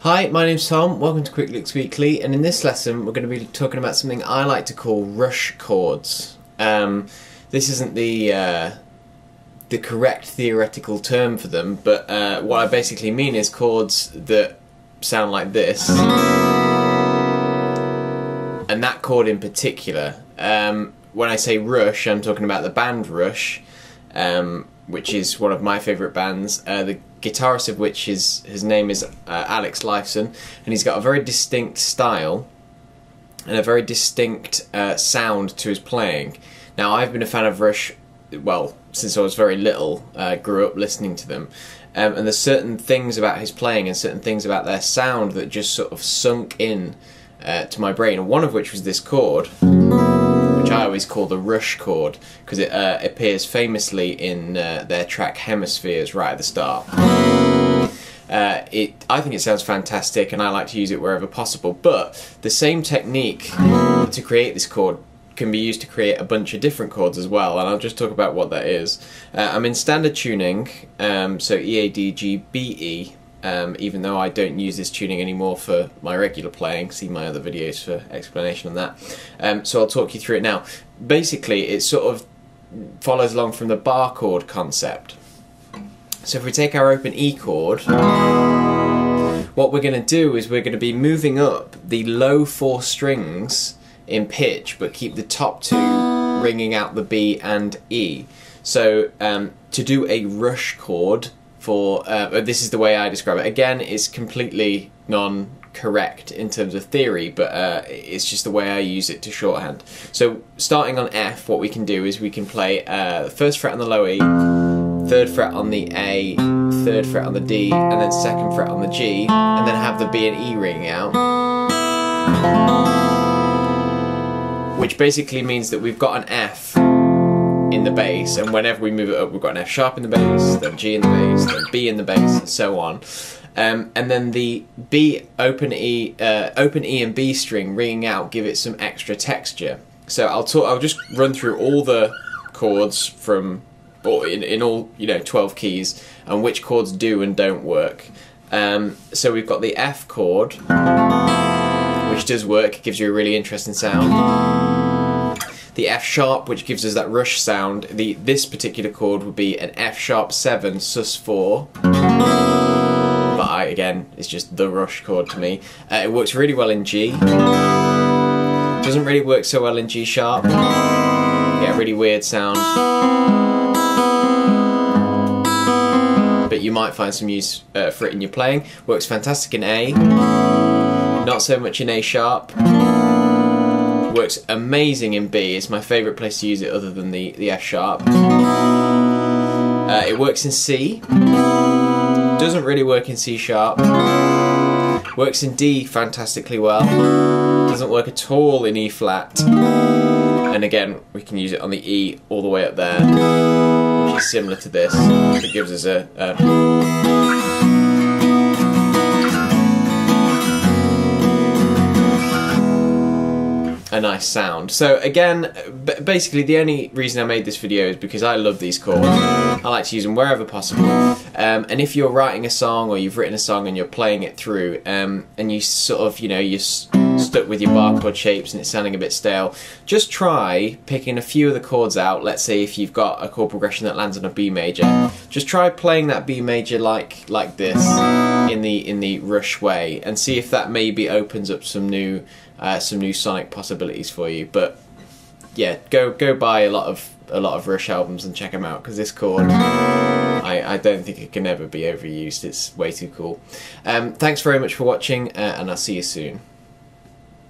Hi, my name's Tom, welcome to Quick Looks Weekly, and in this lesson we're going to be talking about something I like to call rush chords. This isn't the correct theoretical term for them, but what I basically mean is chords that sound like this, and that chord in particular. When I say Rush, I'm talking about the band Rush, which is one of my favourite bands, the guitarist of which his name is Alex Lifeson, and he's got a very distinct style and a very distinct sound to his playing. Now, I've been a fan of Rush, well, since I was very little, grew up listening to them, and there's certain things about his playing and certain things about their sound that just sort of sunk in to my brain, and one of which was this chord, which I always call the Rush chord, because it appears famously in their track Hemispheres right at the start. I think it sounds fantastic, and I like to use it wherever possible, but the same technique to create this chord can be used to create a bunch of different chords as well, and I'll just talk about what that is. I'm in standard tuning, so E, A, D, G, B, E, even though I don't use this tuning anymore for my regular playing. See my other videos for explanation on that. So I'll talk you through it now. Basically, it sort of follows along from the bar chord concept. So if we take our open E chord, what we're going to do is we're going to be moving up the low 4 strings in pitch, but keep the top 2 ringing out the B and E. So to do a rush chord, for this is the way I describe it. Again, it's completely non-correct in terms of theory, but it's just the way I use it to shorthand. So starting on F, what we can do is we can play the 1st fret on the low E, 3rd fret on the A, 3rd fret on the D, and then 2nd fret on the G, and then have the B and E ringing out, which basically means that we've got an F in the bass, and whenever we move it up, we've got an F sharp in the bass, then G in the bass, then B in the bass, and so on. And then the B, open E and B string ringing out give it some extra texture. So I'll just run through all the chords from, or in all 12 keys, and which chords do and don't work. So we've got the F chord, which does work, it gives you a really interesting sound. The F sharp, which gives us that rush sound. This particular chord would be an F sharp 7 sus 4, but again, it's just the rush chord to me. It works really well in G. Doesn't really work so well in G sharp. You get a really weird sound, but you might find some use for it in your playing. Works fantastic in A. Not so much in A sharp. Works amazing in B. It's my favourite place to use it other than the F sharp. It works in C. Doesn't really work in C sharp. Works in D fantastically well. Doesn't work at all in E flat. And again, we can use it on the E all the way up there, which is similar to this. It gives us a nice sound. So again, basically the only reason I made this video is because I love these chords. I like to use them wherever possible. And if you're writing a song, or you've written a song and you're playing it through, and you sort of, you're stuck with your bar chord shapes and it's sounding a bit stale, just try picking a few of the chords out. Let's say if you've got a chord progression that lands on a B major, just try playing that B major like this in the Rush way, and see if that maybe opens up some new sonic possibilities for you. But yeah, go buy a lot of Rush albums and check them out, because this chord, I don't think it can ever be overused. It's way too cool. Thanks very much for watching, and I'll see you soon.